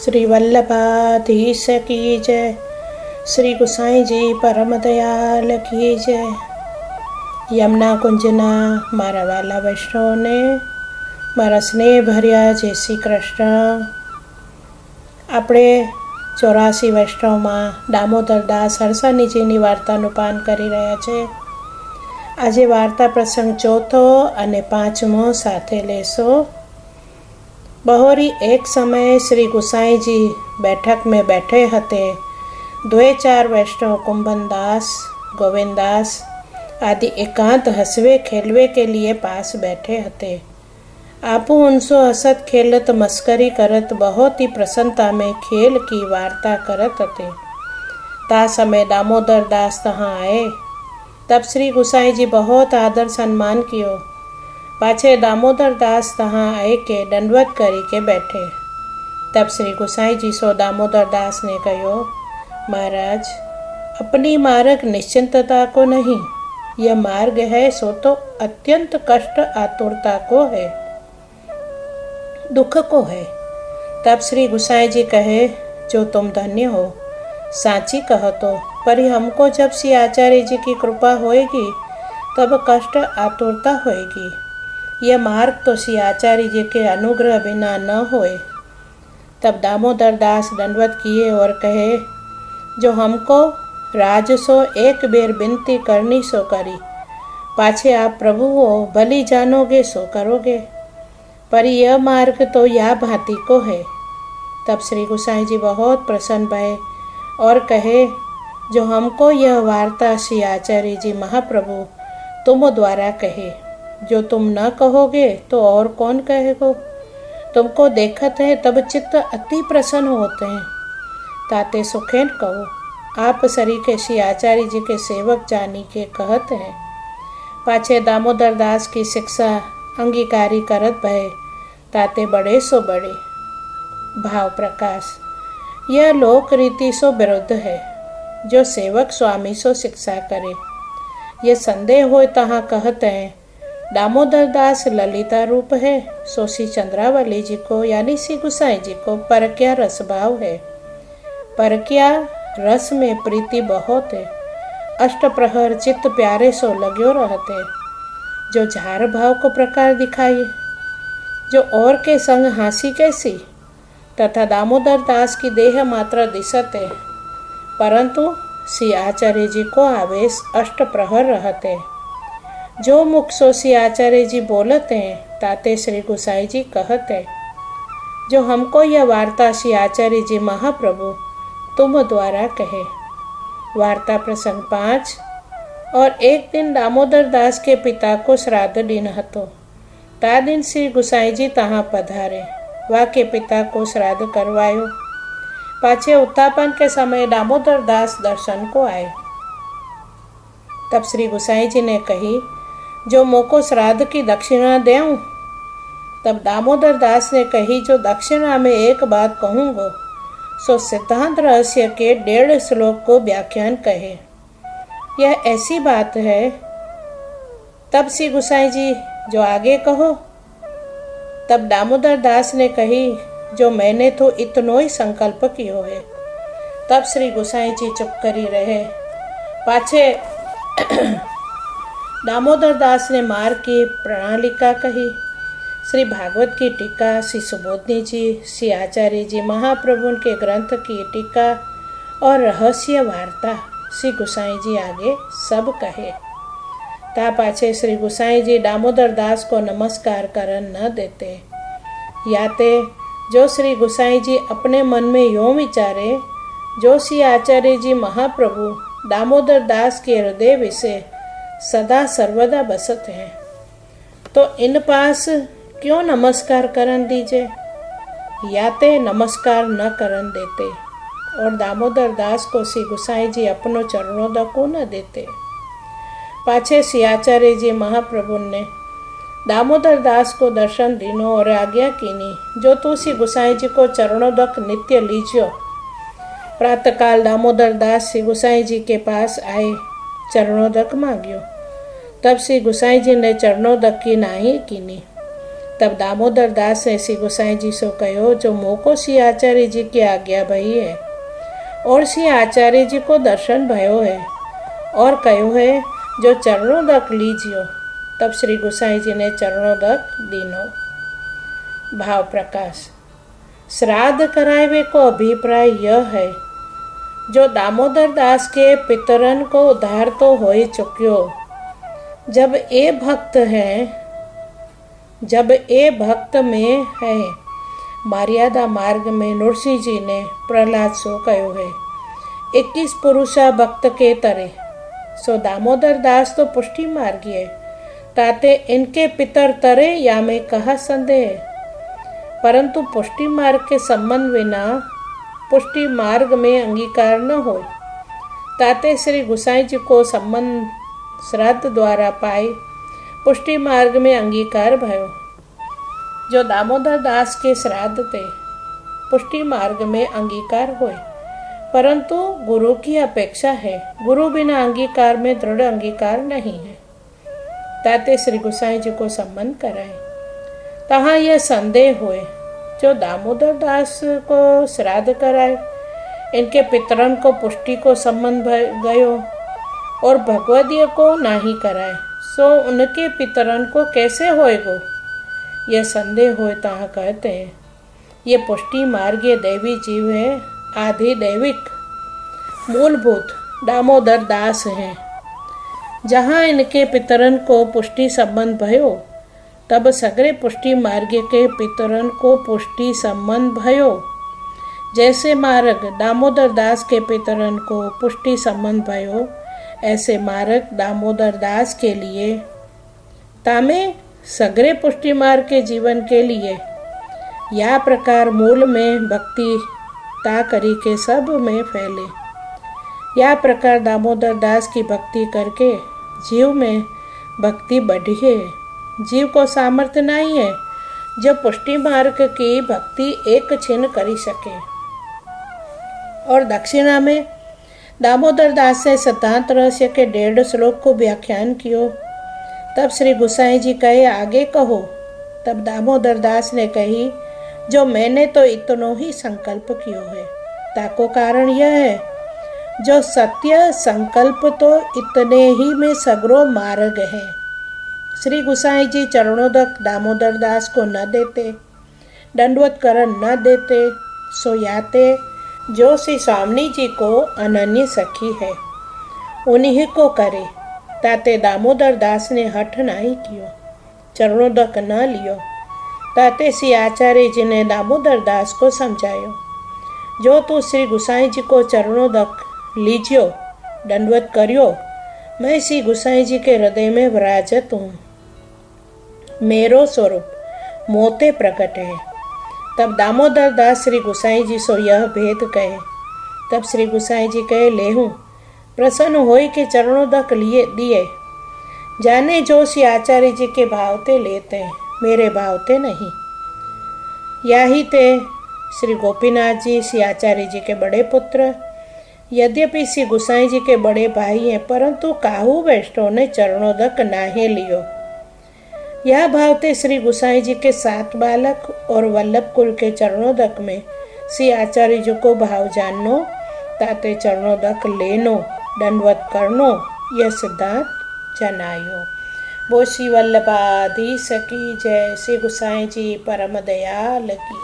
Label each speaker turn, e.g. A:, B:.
A: श्री वल्लभाधीश की जय। श्री गुसाई जी परम दयाल की जय। यमुना कुंजना मारा वाला वैष्णवने मारा स्नेह भर्या जय श्री कृष्ण। આપણે 84 વૈષ્ણવમાં દામોદરદાસ હરસાનીજીની વાર્તાનું પાન કરી રહ્યા છે। આજે વાર્તા પ્રસંગ ચોથો અને પાંચમો સાથે લેશો। બહોરી एक समय श्री गुसाई जी बैठक में बैठे हते। 2-4 वैष्णव कुंभनदास, गोविंददास आदि एकांत हसवे खेलवे के लिए पास बैठे हते। आपू उनसो हसत खेलत मस्करी करत बहुत ही प्रसन्नता में खेल की वार्ता करत हते। ता समय दामोदर दास तहाँ आए। तब श्री गुसाई जी बहुत आदर सम्मान कियो। पाछे दामोदर दास तहाँ आए के दंडवत करी के बैठे। तब श्री गुसाई जी सो दामोदर दास ने कहो, महाराज अपनी मार्ग निश्चिंतता को नहीं, यह मार्ग है सो तो अत्यंत कष्ट आतुरता को है, दुख को है। तब श्री गुसाई जी कहे, जो तुम धन्य हो, साची कहो तो, पर हमको जब श्री आचार्य जी की कृपा होएगी तब कष्ट आतुरता होएगी। यह मार्ग तो श्री आचार्य जी के अनुग्रह बिना न होए। तब दामोदर दास दंडवत किए और कहे, जो हमको राजसो एक बेर विनती करनी सो करी, पाछे आप प्रभु हो भली जानोगे सो करोगे, पर यह मार्ग तो या भांति को है। तब श्री गुसाई जी बहुत प्रसन्न भये और कहे, जो हमको यह वार्ता श्री आचार्य जी महाप्रभु तुम द्वारा कहे, जो तुम न कहोगे तो और कौन कहेगो। तुमको देखत है तब चित्त अति प्रसन्न होते हैं। ताते सुखेन कहो, आप सरीखे श्री आचार्य जी के सेवक जानी के कहत हैं। पाछे दामोदर दास की शिक्षा अंगीकारी करत भय। ताते बड़े सो बड़े भाव प्रकाश। यह लोक रीति सो विरुद्ध है, जो सेवक स्वामी सो शिक्षा करे। ये संदेह हो तहाँ कहते हैं, दामोदर दास ललिता रूप है, सो श्री चंद्रावली जी को यानी श्री गुसाई जी को परक्या रस भाव है। परक्या रस में प्रीति बहुत है। अष्ट प्रहर चित्त प्यारे सो लग्यो रहते। जो झार भाव को प्रकार दिखाइए, जो और के संग हासी कैसी। तथा दामोदर दास की देह मात्र दिशत है, परंतु श्री आचार्य जी को आवेश अष्ट प्रहर रहते। जो मुख सो श्री आचार्य जी बोलते हैं, ताते श्री गुसाई जी कहते, जो हमको यह वार्ता श्री आचार्य जी महाप्रभु तुम द्वारा कहे। वार्ता प्रसंग 5। और एक दिन दामोदर दास के पिता को श्राद्ध दिन हतो। ता दिन श्री गुसाई जी तहाँ पधारे। वा के पिता को श्राद्ध करवायो। पाछे उत्थापन के समय दामोदर दास दर्शन को आए। तब श्री गुसाई जी ने कही, जो मोको श्राद्ध की दक्षिणा देऊं। तब दामोदर दास ने कही, जो दक्षिणा में एक बात कहूँगो सो सिद्धांत रहस्य के 1.5 श्लोक को व्याख्यान कहे। यह ऐसी बात है। तब श्री गुसाई जी, जो आगे कहो। तब दामोदर दास ने कही, जो मैंने तो इतनो ही संकल्प कियो है। तब श्री गुसाई जी चुप करी रहे। पाछे दामोदर दास ने मार्ग की प्रणालिका कही। श्री भागवत की टीका, श्री सुबोधनी जी, श्री आचार्य जी महाप्रभु के ग्रंथ की टीका और रहस्य वार्ता श्री गुसाई जी आगे सब कहे। ता पाछे श्री गुसाई जी दामोदर दास को नमस्कार करन न देते। याते जो श्री गुसाई जी अपने मन में यों विचारे, जो श्री आचार्य जी महाप्रभु दामोदर दास के हृदय विषय सदा सर्वदा बसत हैं, तो इन पास क्यों नमस्कार करन दीजिए। याते नमस्कार न करन देते और दामोदर दास को श्री गुसाई जी अपनो चरणों को न देते। पाछे श्री आचार्य जी महाप्रभु ने दामोदर दास को दर्शन दीनो और आज्ञा कीनी, जो तू श्री गुसाई जी को चरणोदक नित्य लीजियो। प्रातःकाल दामोदर दास श्री गुसाई जी के पास आए, चरणोदक मांग्यो। तब श्री गुसाई जी ने चरणोदक की नाही कीनी। तब दामोदर दास ने श्री गोसाई जी से कहो, जो मोको श्री आचार्य जी की आज्ञा भई है और श्री आचार्य जी को दर्शन भयो है और कहो है, जो चरणों दक लीजियो। तब श्री गोसाई जी ने चरणों दक दीनो। भाव प्रकाश। श्राद्ध करावे को अभिप्राय यह है, जो दामोदर दास के पितरन को उद्धार तो हो ही चुक्यो। जब ए भक्त में है, मर्यादा मार्ग में नृसिंह जी ने प्रहलाद सो कहो है, 21 पुरुषा भक्त के तरे। सो दामोदर दास तो पुष्टि मार्गी है, ताते इनके पितर तरे या में कहा संदेह है। परंतु पुष्टि मार्ग के संबंध बिना पुष्टि मार्ग में अंगीकार न हो, ताते श्री गोसाई जी को संबंध श्राद्ध द्वारा पाए पुष्टि मार्ग में अंगीकार भयो। जो दामोदर दास के श्राद्ध थे पुष्टि मार्ग में अंगीकार हुए, परंतु गुरु की अपेक्षा है। गुरु बिना अंगीकार में दृढ़ अंगीकार नहीं है, ताते श्री गोसाई जी को संबंध कराए। तहाँ यह संदेह हुए, जो दामोदर दास को श्राद्ध कराए, इनके पितरन को पुष्टि को संबंध गयो और भगवदीय को नाही कराए, सो उनके पितरन को कैसे होएगो। यह संदेह होए तहाँ कहते हैं, ये पुष्टि मार्गीय दैवी जीव है, आधि दैविक मूलभूत दामोदर दास हैं। जहाँ इनके पितरन को पुष्टि संबंध भयो, तब सगरे पुष्टि मार्ग के पितरन को पुष्टि संबंध भयो। जैसे मार्ग दामोदर दास के पितरन को पुष्टि संबंध भयो, ऐसे मार्ग दामोदर दास के लिए तामे सगरे पुष्टि मार्ग के जीवन के लिए या प्रकार मूल में भक्ति ता करी के सब में फैले। या प्रकार दामोदर दास की भक्ति करके जीव में भक्ति बढ़ी है। जीव को सामर्थ्य नहीं है जो पुष्टि मार्ग की भक्ति एक छिन करी सके। और दक्षिणा में दामोदर दास से सिद्धांत रहस्य के 1.5 श्लोक को व्याख्यान कियो। तब श्री गोसाई जी कहे, आगे कहो। तब दामोदर दास ने कही, जो मैंने तो इतनो ही संकल्प कियो है, ताको कारण यह है, जो सत्य संकल्प तो इतने ही में सगरो मार्ग है। श्री गोसाई जी चरणोदक दामोदर दास को न देते, दंडवत करण न देते, सो याते जो श्री स्वामी जी को अनन्य सखी है, उन्हीं को करे। ताते दामोदर दास ने हठ नहीं कियो, चरणोदक न लियो। ताते श्री आचार्य जी ने दामोदर दास को समझायो, जो तू श्री गोसाई जी को चरणोदक लीजियो, दंडवत करियो, मैं श्री गोसाई जी के हृदय में विराजत हूँ, मेरो स्वरूप मोते प्रकट है। तब दामोदर दास श्री गोसाई जी सो यह भेद कहे। तब श्री गोसाई जी कहे, लेहूँ प्रसन्न होई के चरणोदक लिए दिए। जाने जो श्री आचार्य जी के भावते लेते हैं, मेरे भावते नहीं। याही ते श्री गोपीनाथ जी श्री आचार्य जी के बड़े पुत्र, यद्यपि श्री गोसाई जी के बड़े भाई हैं, परंतु काहू वैष्णव ने चरणोदक नाहे लियो। यह भावते श्री गोसाई जी के 7 बालक और वल्लभ कुल के चरणोदक में श्री आचार्य जी को भाव जानो, ताते चरणोदक लेनो, दंडवत करनो, यह सिद्धांत जनायो। वो श्री वल्लभाधीश की जय। श्री गोसाई जी परम दयाल की।